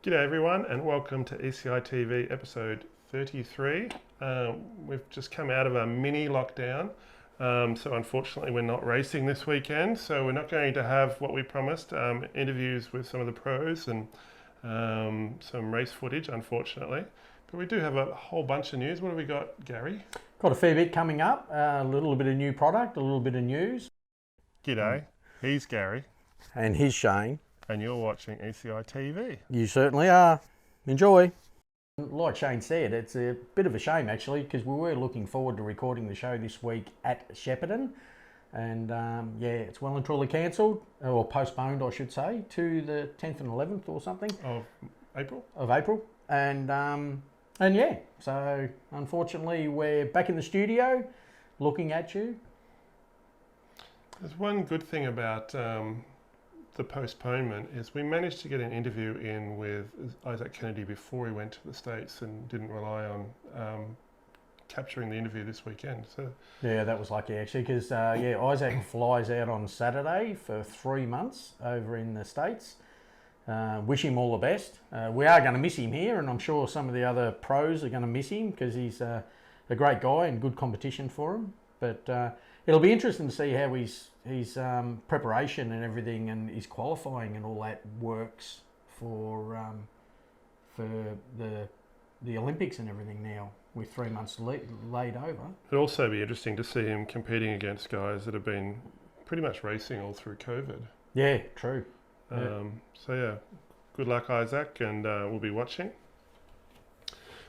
G'day everyone and welcome to ECITV episode 33. We've just come out of a mini lockdown, so unfortunately we're not racing this weekend, so we're not going to have what we promised, interviews with some of the pros and some race footage, unfortunately. But we do have a whole bunch of news. What have we got, Gary? Got a fair bit coming up, a little bit of new product, a little bit of news. G'day, he's Gary. And here's Shane. And you're watching ECITV. You certainly are. Enjoy. Like Shane said, it's a bit of a shame actually, because we were looking forward to recording the show this week at Shepparton. And yeah, it's well and truly cancelled, or postponed I should say, to the 10th and 11th or something. Of April? Of April. And yeah, so unfortunately we're back in the studio looking at you. There's one good thing about the postponement is we managed to get an interview in with Isaac Kennedy before he went to the States and didn't rely on capturing the interview this weekend. So yeah, that was lucky actually, because yeah, Isaac flies out on Saturday for 3 months over in the States. Wish him all the best. We are going to miss him here, and I'm sure some of the other pros are going to miss him because he's a great guy and good competition for him. But it'll be interesting to see how his preparation and everything and his qualifying and all that works for the Olympics and everything now with 3 months laid over. It'll also be interesting to see him competing against guys that have been pretty much racing all through COVID. Yeah, true. So yeah, good luck Isaac, and we'll be watching.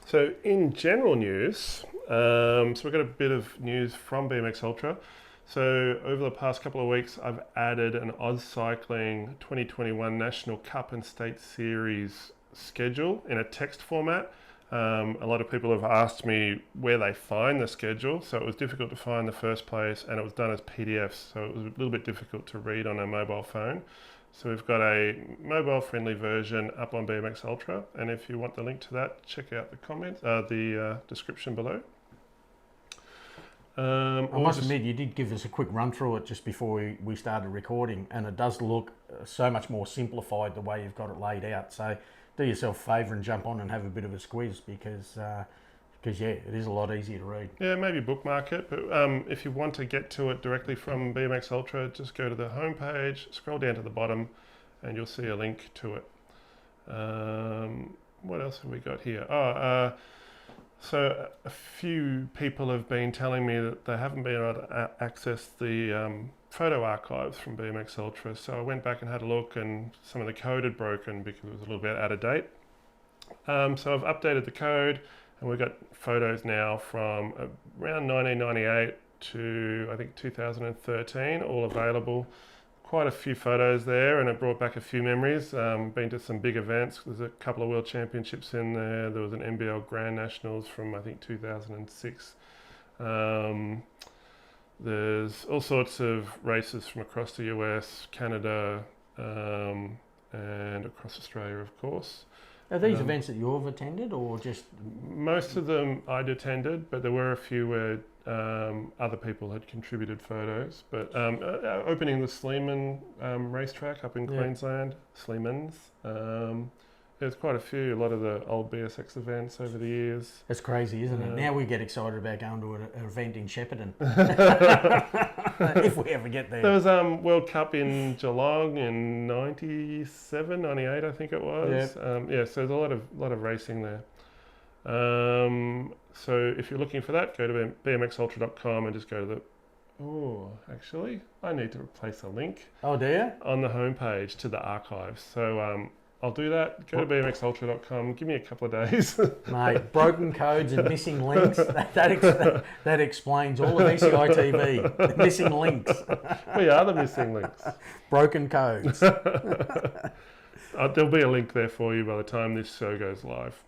So in general news, so we've got a bit of news from BMX Ultra. So over the past couple of weeks, I've added an AusCycling 2021 National Cup and State Series schedule in a text format. A lot of people have asked me where they find the schedule, so it was difficult to find in the first place, and it was done as PDFs, so it was a little bit difficult to read on a mobile phone. So we've got a mobile-friendly version up on BMX Ultra, and if you want the link to that, check out the description below. I must admit, you did give us a quick run through it just before we started recording, and it does look so much more simplified the way you've got it laid out. So do yourself a favour and jump on and have a bit of a squiz, because yeah, it is a lot easier to read. Yeah, maybe bookmark it, but if you want to get to it directly from BMX Ultra, just go to the home page, scroll down to the bottom, and you'll see a link to it. What else have we got here? So a few people have been telling me that they haven't been able to access the photo archives from BMX Ultra. So I went back and had a look, and some of the code had broken because it was a little bit out of date. So I've updated the code, and we've got photos now from around 1998 to I think 2013, all available. Quite a few photos there, and it brought back a few memories. Been to some big events. There's a couple of World Championships in there. There was an NBL Grand Nationals from I think 2006. There's all sorts of races from across the US, Canada, and across Australia, of course. Are these events that you've attended, or just...? Most of them I'd attended, but there were a few where other people had contributed photos. But opening the Sleeman racetrack up in Queensland, Sleemans, there's quite a few, a lot of the old BSX events over the years. It's crazy, isn't it? Now we get excited about going to an event in Shepparton. If we ever get there. There was World Cup in Geelong in 97, 98 I think it was. Yep. Yeah, so there's a lot of racing there. So if you're looking for that, go to bmxultra.com and just go to the... Oh, actually, I need to replace a link. Oh, do you? On the homepage to the archives. So I'll do that. Go to bmxultra.com. Give me a couple of days. Mate, broken codes and missing links. That explains all of ECITV. Missing links. We are the missing links. Broken codes. There'll be a link there for you by the time this show goes live.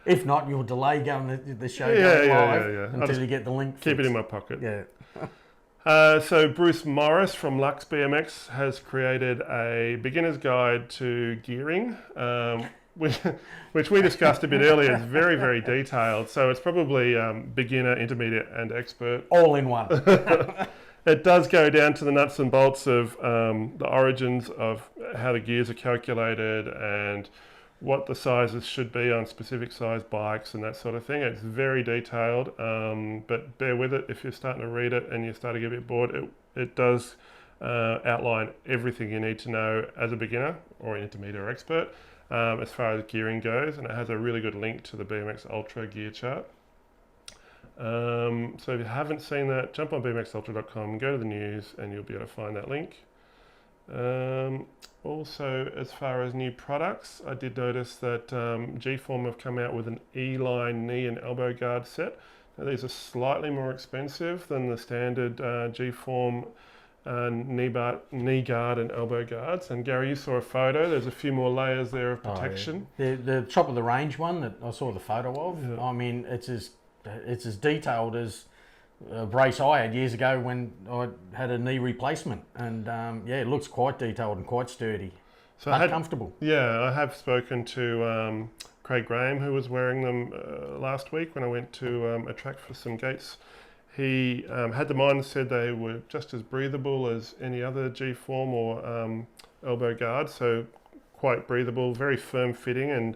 If not, you'll delay going the show live until you get the link. Keep it in my pocket. Yeah. So Bruce Morris from Lux BMX has created a beginner's guide to gearing, which we discussed a bit earlier. It's very, very detailed. So it's probably beginner, intermediate and expert. All in one. It does go down to the nuts and bolts of the origins of how the gears are calculated and what the sizes should be on specific size bikes and that sort of thing. It's very detailed, but bear with it if you're starting to read it and you start to get a bit bored. It does outline everything you need to know as a beginner or intermediate or expert as far as gearing goes, and it has a really good link to the BMX Ultra gear chart. So if you haven't seen that, jump on bmxultra.com, go to the news, and you'll be able to find that link. Also, as far as new products, I did notice that G-Form have come out with an E-line knee and elbow guard set. Now, these are slightly more expensive than the standard G-Form knee guard and elbow guards. And Gary, you saw a photo. There's a few more layers there of protection. Oh, yeah. The top of the range one that I saw the photo of. Yeah. I mean, it's as detailed as a brace I had years ago when I had a knee replacement, and it looks quite detailed and quite sturdy, so comfortable. Yeah, I have spoken to Craig Graham, who was wearing them last week when I went to a track for some gates. He had them on and said they were just as breathable as any other G-Form or elbow guard, so quite breathable, very firm fitting, and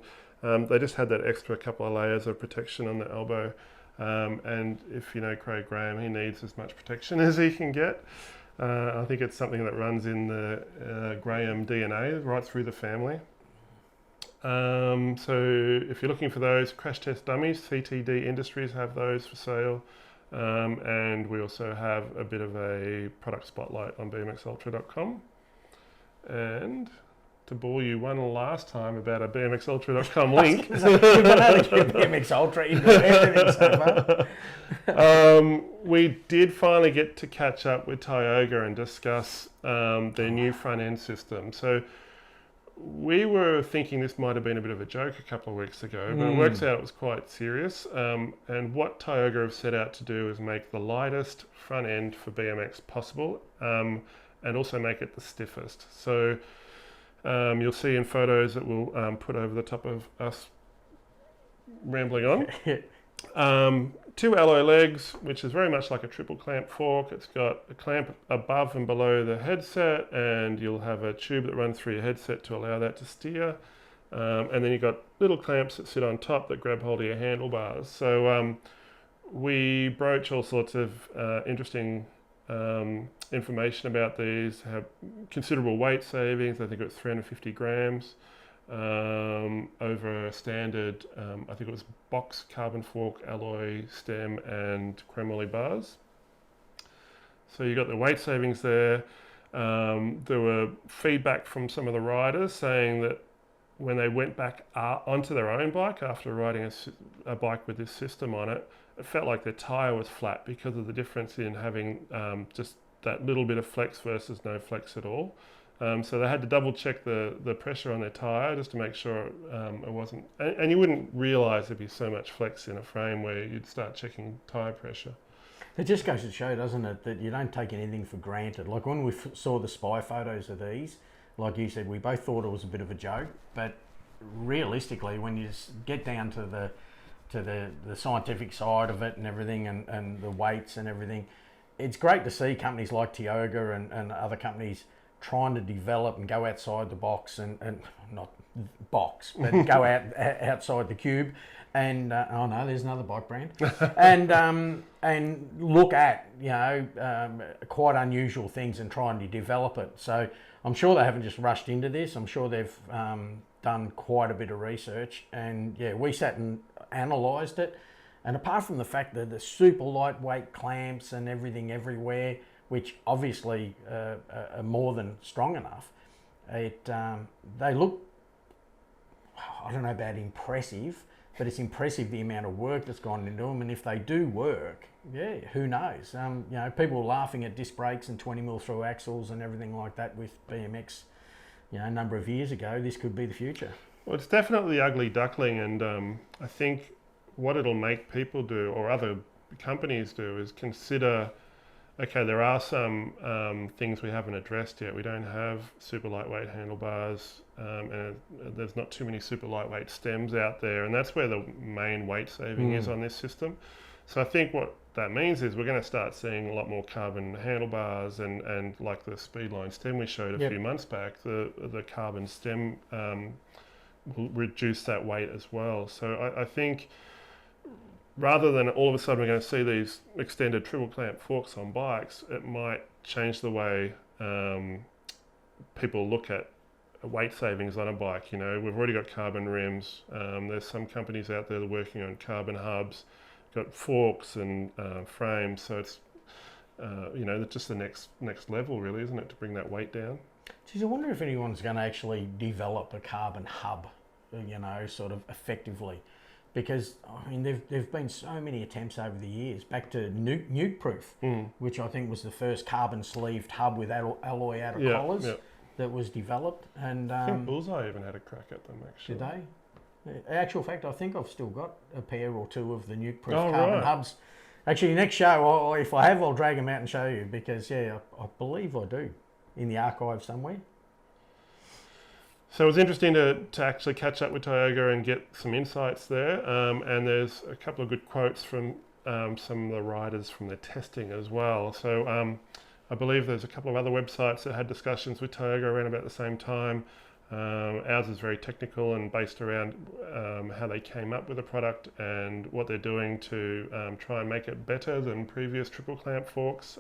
they just had that extra couple of layers of protection on the elbow. And if you know Craig Graham, he needs as much protection as he can get. I think it's something that runs in the Graham DNA right through the family. So if you're looking for those crash test dummies, CTD Industries have those for sale. And we also have a bit of a product spotlight on bmxultra.com. And to bore you one last time about a bmxultra.com link. We've been able to get BMX Ultra into everything so far. We did finally get to catch up with Tioga and discuss their new front end system. So we were thinking this might have been a bit of a joke a couple of weeks ago, but it works out it was quite serious. And what Tioga have set out to do is make the lightest front end for BMX possible, and also make it the stiffest. So you'll see in photos that we'll put over the top of us rambling on. 2 alloy legs, which is very much like a triple clamp fork. It's got a clamp above and below the headset, and you'll have a tube that runs through your headset to allow that to steer. And then you've got little clamps that sit on top that grab hold of your handlebars. So we broach all sorts of interesting information about these. Have considerable weight savings. I think it was 350 grams over a standard, I think it was box carbon fork alloy stem and chromoly bars. So you got the weight savings there. There were feedback from some of the riders saying that when they went back onto their own bike after riding a bike with this system on it, it felt like their tyre was flat because of the difference in having just that little bit of flex versus no flex at all. So they had to double check the pressure on their tyre just to make sure it wasn't, and you wouldn't realise there'd be so much flex in a frame where you'd start checking tyre pressure. It just goes to show, doesn't it, that you don't take anything for granted. Like when we saw the spy photos of these, like you said, we both thought it was a bit of a joke, but realistically, when you get down to the scientific side of it and everything, and the weights and everything, it's great to see companies like Tioga and other companies trying to develop and go outside the box and not box, but go outside the cube, and oh no, there's another bike brand, and look at quite unusual things and trying to develop it. So I'm sure they haven't just rushed into this. I'm sure they've done quite a bit of research, and we sat and analysed it. And apart from the fact that the super lightweight clamps and everything everywhere, which obviously are more than strong enough, they look, I don't know about impressive, but it's impressive the amount of work that's gone into them. And if they do work, who knows? People were laughing at disc brakes and 20mm through axles and everything like that with BMX, a number of years ago. This could be the future. Well, it's definitely the ugly duckling, and I think what it'll make people do, or other companies do, is consider, okay, there are some things we haven't addressed yet. We don't have super lightweight handlebars, and there's not too many super lightweight stems out there, and that's where the main weight saving is on this system. So I think what that means is we're going to start seeing a lot more carbon handlebars, and like the Speedline stem we showed a few months back, the carbon stem will reduce that weight as well. So I think rather than all of a sudden we're going to see these extended triple clamp forks on bikes, it might change the way people look at weight savings on a bike. You know, we've already got carbon rims. There's some companies out there that are working on carbon hubs, got forks and frames. So it's you know, just the next level, really, isn't it, to bring that weight down? Geez, I wonder if anyone's going to actually develop a carbon hub, you know, sort of effectively. Because, I mean, there've been so many attempts over the years, back to nuke proof, which I think was the first carbon sleeved hub with alloy outer collars that was developed. And I think Bullseye even had a crack at them, actually. Did they? In actual fact, I think I've still got a pair or two of the nuke proof carbon hubs. Actually, next show, if I have, I'll drag them out and show you, because, yeah, I believe I do, in the archive somewhere. So it was interesting to actually catch up with Tioga and get some insights there. And there's a couple of good quotes from some of the riders from their testing as well. So I believe there's a couple of other websites that had discussions with Tioga around about the same time. Ours is very technical and based around how they came up with the product and what they're doing to try and make it better than previous triple clamp forks.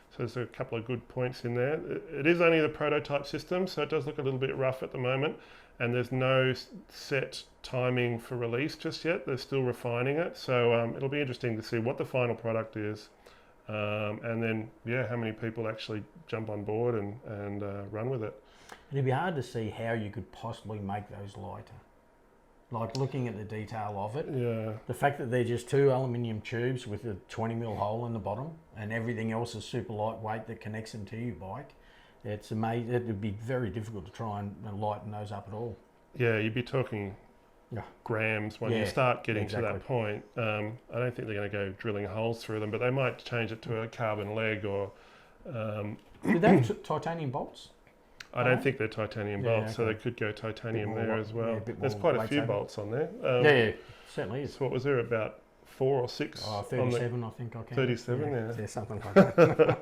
So there's a couple of good points in there. It is only the prototype system, so it does look a little bit rough at the moment, and there's no set timing for release just yet. They're still refining it, so it'll be interesting to see what the final product is, and then, yeah, how many people actually jump on board and run with it. It'd be hard to see how you could possibly make those lighter. Like, looking at the detail of it, the fact that they're just two aluminium tubes with a 20mm hole in the bottom and everything else is super lightweight that connects them to your bike, it's amazing. It would be very difficult to try and lighten those up at all. Yeah, you'd be talking grams when you start getting to that point. I don't think they're going to go drilling holes through them, but they might change it to a carbon leg or... Do they have titanium bolts? I don't think they're titanium bolts, so they could go titanium there as well. There's quite a few bolts on there. Yeah, certainly is. So what was there, about 4 or 6? 37, I think I can. 37, yeah, something like that.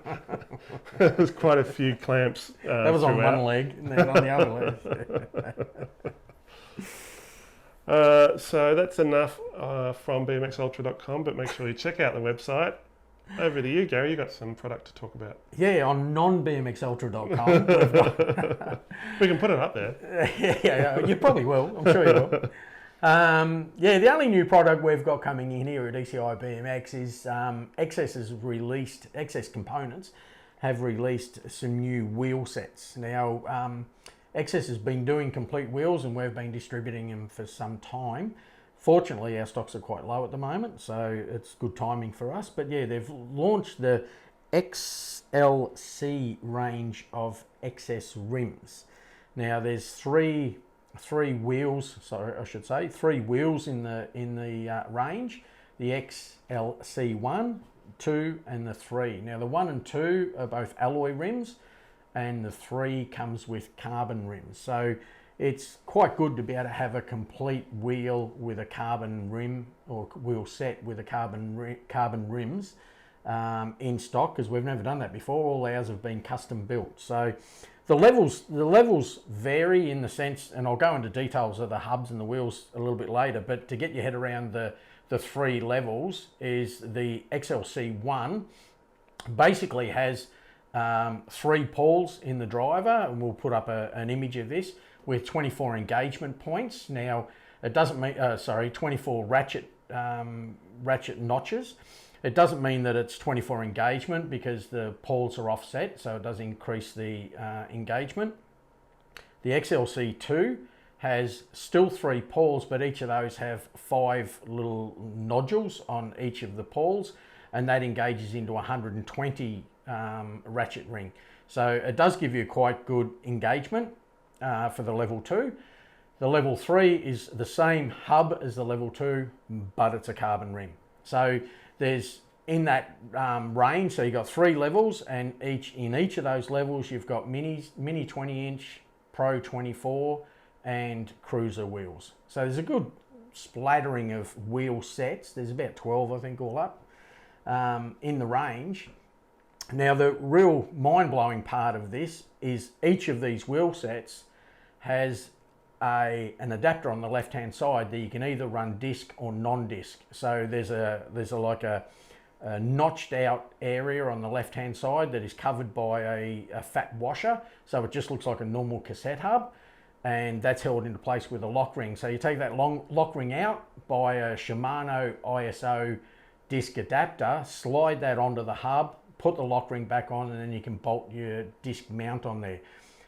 There's quite a few clamps. That was on one leg, and then on the other leg. So that's enough from bmxultra.com, but make sure you check out the website. Over to you, Gary. You got some product to talk about. Yeah, on non-bmxultra.com. We can put it up there. yeah, you probably will. I'm sure you will. The only new product we've got coming in here at ECI BMX is Excess Components have released some new wheel sets. Now, Excess has been doing complete wheels and we've been distributing them for some time. Fortunately, our stocks are quite low at the moment, so it's good timing for us. But yeah, they've launched the XLC range of Excess rims. Now, there's three wheels. Sorry, I should say 3 wheels in the range: the XLC 1, 2, and the 3. Now, the 1 and 2 are both alloy rims, and the 3 comes with carbon rims. So it's quite good to be able to have a complete wheel with a carbon rim, or wheel set with a carbon rims in stock, because we've never done that before. All ours have been custom built. So the levels vary in the sense, and I'll go into details of the hubs and the wheels a little bit later, but to get your head around the 3 levels, is the XLC 1 basically has 3 Pawls in the driver, and we'll put up an image of this, with 24 engagement points. Now, it doesn't mean, 24 ratchet notches. It doesn't mean that it's 24 engagement, because the Pawls are offset, so it does increase the engagement. The XLC 2 has still 3 Pawls, but each of those have 5 little nodules on each of the Pawls, and that engages into 120 ratchet ring. So it does give you quite good engagement for the level 2. The level 3 is the same hub as the level 2, but it's a carbon rim. So there's, in that range, so you've got 3 levels, and in each of those levels you've got mini 20-inch, Pro 24, and cruiser wheels. So there's a good splattering of wheel sets. There's about 12, I think, all up in the range. Now, the real mind-blowing part of this is each of these wheel sets has an adapter on the left hand side that you can either run disc or non-disc. So there's a notched out area on the left hand side that is covered by a fat washer, so it just looks like a normal cassette hub, and that's held into place with a lock ring. So you take that lock ring out, buy a Shimano ISO disc adapter, slide that onto the hub, put the lock ring back on, and then you can bolt your disc mount on there.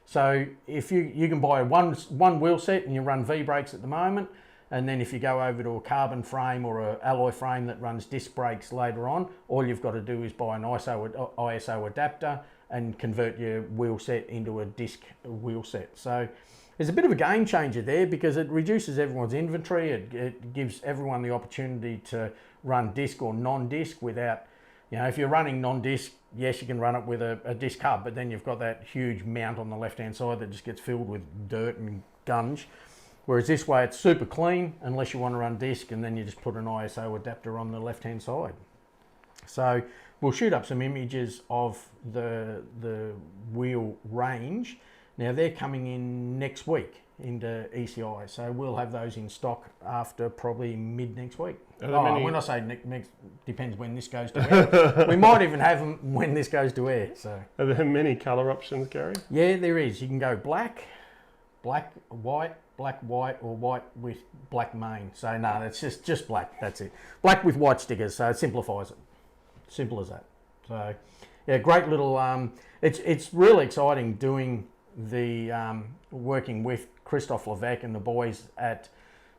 So if you can buy one wheel set and you run V-brakes at the moment, and then if you go over to a carbon frame or an alloy frame that runs disc brakes later on, all you've got to do is buy an ISO adapter and convert your wheel set into a disc wheel set. So there's a bit of a game changer there because it reduces everyone's inventory. It gives everyone the opportunity to run disc or non-disc without, if you're running non-disc, yes, you can run it with a disc hub, but then you've got that huge mount on the left-hand side that just gets filled with dirt and gunge. Whereas this way, it's super clean, unless you want to run disc, and then you just put an ISO adapter on the left-hand side. So we'll shoot up some images of the wheel range. Now they're coming in next week into ECI, so we'll have those in stock after probably mid next week. When I say next, depends when this goes to air. We might even have them when this goes to air. So are there many colour options, Gary? Yeah, there is. You can go black, white, or white with black mane. So no, it's just black. That's it. Black with white stickers. So it simplifies it. Simple as that. So yeah, great little. It's really exciting doing the working with Christophe Levesque and the boys at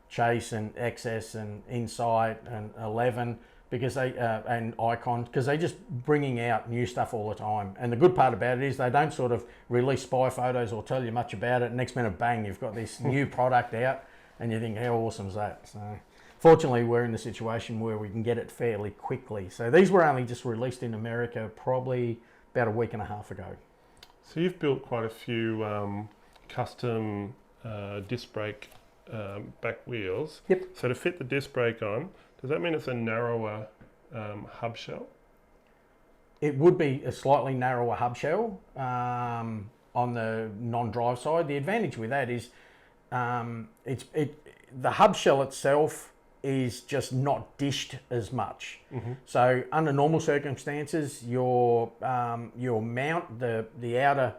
Chase and XS and Insight and 11 because they and Icon, because they're just bringing out new stuff all the time. And the good part about it is they don't sort of release spy photos or tell you much about it. Next minute, bang, you've got this new product out, and you think, how awesome is that? So fortunately, we're in the situation where we can get it fairly quickly. So these were only just released in America probably about a week and a half ago. So you've built quite a few custom disc brake back wheels. Yep. So to fit the disc brake on, does that mean it's a narrower hub shell? It would be a slightly narrower hub shell on the non-drive side. The advantage with that is the hub shell itself is just not dished as much. Mm-hmm. So under normal circumstances, your mount, the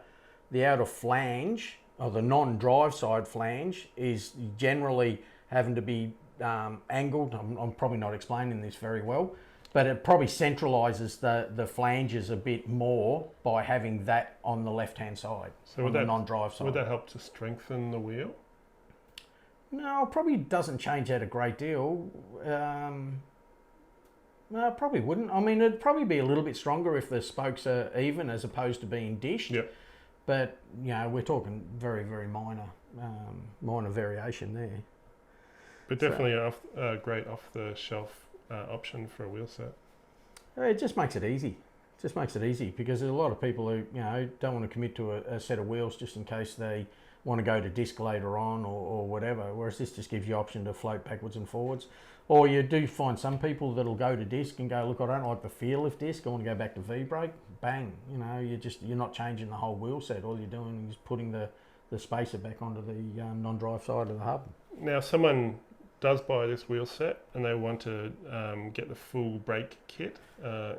outer flange, or the non-drive side flange, is generally having to be angled. I'm probably not explaining this very well, but it probably centralises the flanges a bit more by having that on the left-hand side, so on the non-drive side. Would that help to strengthen the wheel? No, it probably doesn't change that a great deal. No, it probably wouldn't. I mean, it'd probably be a little bit stronger if the spokes are even as opposed to being dished. Yep. But, we're talking very, very minor variation there. But definitely a great off-the-shelf option for a wheel set. It just makes it easy. Because there's a lot of people who, don't want to commit to a set of wheels just in case they want to go to disc later on or whatever, whereas this just gives you option to float backwards and forwards. Or you do find some people that'll go to disc and go, look, I don't like the feel of disc, I want to go back to V-brake. Bang, you're not changing the whole wheel set. All you're doing is putting the spacer back onto the non-drive side of the hub. Now, if someone does buy this wheel set and they want to get the full brake kit,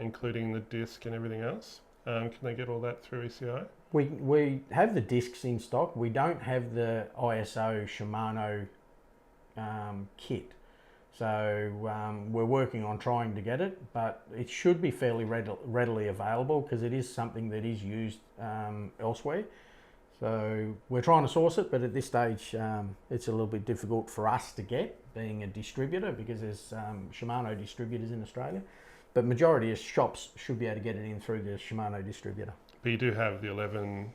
including the disc and everything else, can they get all that through ECI? We have the discs in stock. We don't have the ISO Shimano kit. So we're working on trying to get it, but it should be fairly readily available because it is something that is used elsewhere. So we're trying to source it, but at this stage it's a little bit difficult for us to get, being a distributor, because there's Shimano distributors in Australia. But majority of shops should be able to get it in through the Shimano distributor. But you do have the 11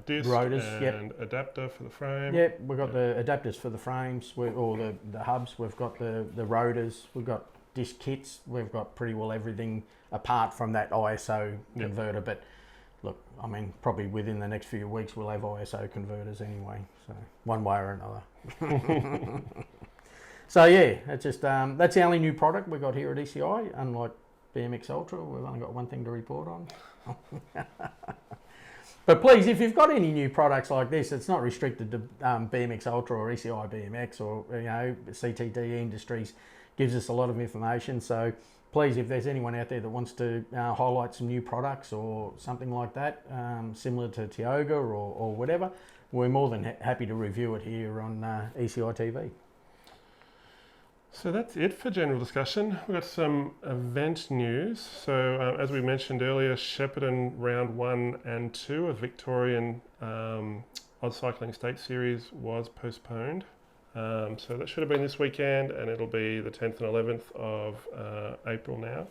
disc rotors, and adapter for the frame. Yep, we've got the adapters for the frames, or the hubs. We've got the rotors. We've got disc kits. We've got pretty well everything apart from that ISO converter. But look, I mean, probably within the next few weeks we'll have ISO converters anyway. So one way or another. So yeah, it's just that's the only new product we got here at ECI. Unlike BMX Ultra, we've only got one thing to report on. But please, if you've got any new products like this, it's not restricted to BMX Ultra or ECI BMX or CTD Industries gives us a lot of information. So please, if there's anyone out there that wants to highlight some new products or something like that, similar to Tioga or whatever, we're more than happy to review it here on ECITV. So that's it for general discussion. We've got some event news. So as we mentioned earlier, Shepparton round 1 and 2 of Victorian AusCycling State Series was postponed. So that should have been this weekend, and it'll be the 10th and 11th of April now.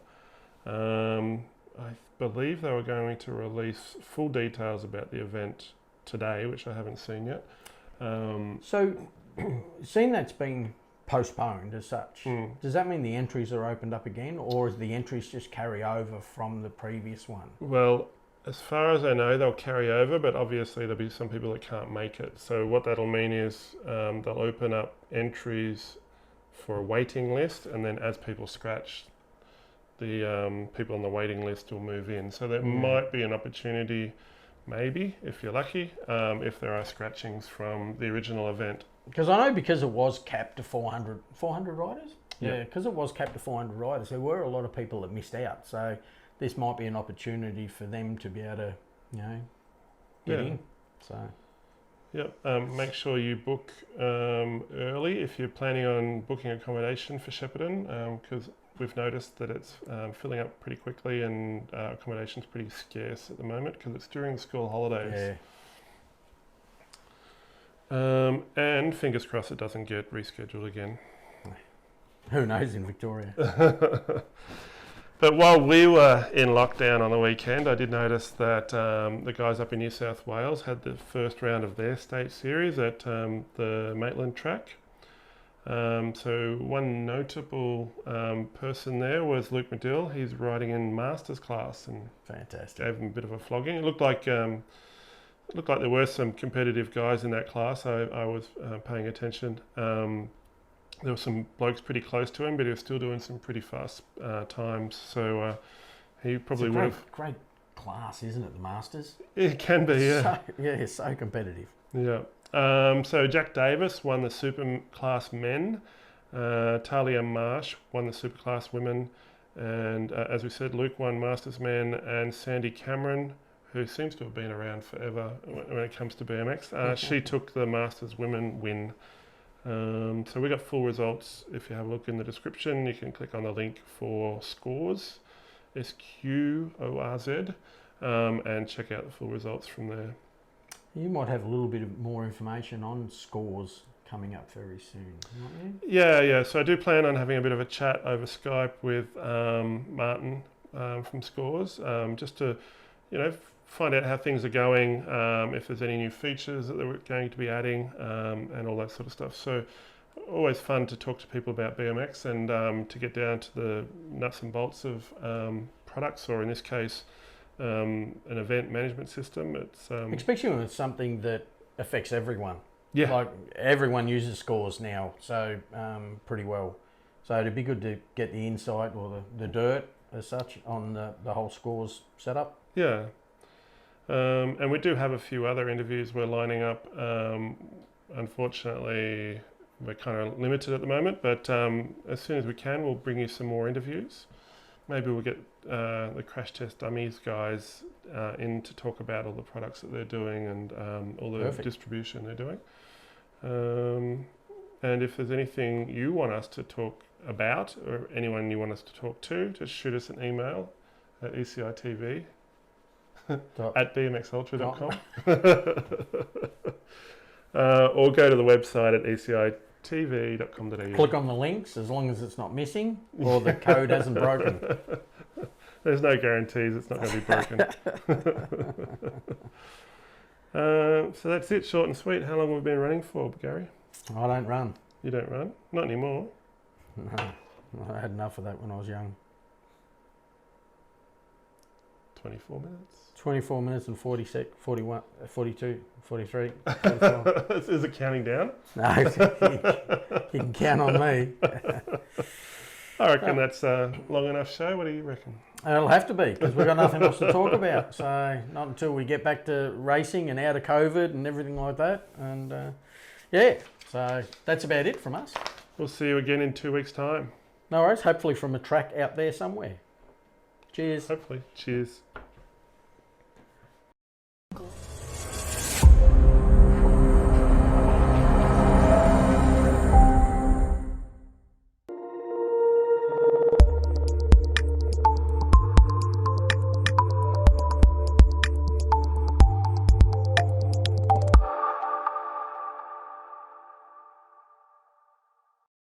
I believe they were going to release full details about the event today, which I haven't seen yet. So seeing that's been postponed as such, does that mean the entries are opened up again, or is the entries just carry over from the previous one? Well, as far as I know, they'll carry over, but obviously there'll be some people that can't make it. So what that'll mean is they'll open up entries for a waiting list, and then as people scratch, the people on the waiting list will move in. So there might be an opportunity, maybe, if you're lucky, if there are scratchings from the original event. Because I know because it was capped to 400 riders? Yeah, because it was capped to 400 riders, there were a lot of people that missed out. So this might be an opportunity for them to be able to, get in. So, yep. Make sure you book early if you're planning on booking accommodation for Shepparton, because we've noticed that it's filling up pretty quickly, and accommodation's pretty scarce at the moment because it's during the school holidays. yeah. And fingers crossed it doesn't get rescheduled again. Who knows in Victoria? But while we were in lockdown on the weekend, I did notice that the guys up in New South Wales had the first round of their state series at the Maitland track. So one notable person there was Luke Medill. He's riding in Masters class and Fantastic. gave him a bit of a flogging. It looked like there were some competitive guys in that class. I was paying attention. There were some blokes pretty close to him, but he was still doing some pretty fast times. So he probably would have. Great class, isn't it? The Masters. It can be, yeah. It's so competitive. Yeah. So Jack Davis won the super class men. Talia Marsh won the super class women, and as we said, Luke won Masters men, and Sandy Cameron, who seems to have been around forever when it comes to BMX, she took the Masters women win. So we got full results. If you have a look in the description, you can click on the link for scores, SQORZ, and check out the full results from there. You might have a little bit more information on scores coming up very soon, might you? Yeah. So I do plan on having a bit of a chat over Skype with Martin from Scores, just to, find out how things are going, if there's any new features that they're going to be adding, and all that sort of stuff. So always fun to talk to people about BMX and to get down to the nuts and bolts of products, or in this case, an event management system. It's especially when it's something that affects everyone. Yeah. Like everyone uses Scores now, so pretty well. So it'd be good to get the insight or the dirt as such on the whole Scores setup. Yeah. And we do have a few other interviews we're lining up. Unfortunately, we're kind of limited at the moment, but as soon as we can, we'll bring you some more interviews. Maybe we'll get the Crash Test Dummies guys in to talk about all the products that they're doing and all the distribution they're doing. And if there's anything you want us to talk about, or anyone you want us to talk to, just shoot us an email at ECITV at bmxultra.com or go to the website at ecitv.com.au. Click on the links as long as it's not missing or the code hasn't broken. There's no guarantees it's not going to be broken. So that's it, short and sweet. How long have we been running for, Gary? I don't run. You don't run? Not anymore. No, I had enough of that when I was young. 24 minutes. 24 minutes and 46, 41, 42, 43, 44. Is it counting down? No, you can count on me. I reckon that's a long enough show. What do you reckon? It'll have to be because we've got nothing else to talk about. So not until we get back to racing and out of COVID and everything like that. And yeah, so that's about it from us. We'll see you again in 2 weeks' time. No worries. Hopefully from a track out there somewhere. Cheers. Hopefully. Cheers.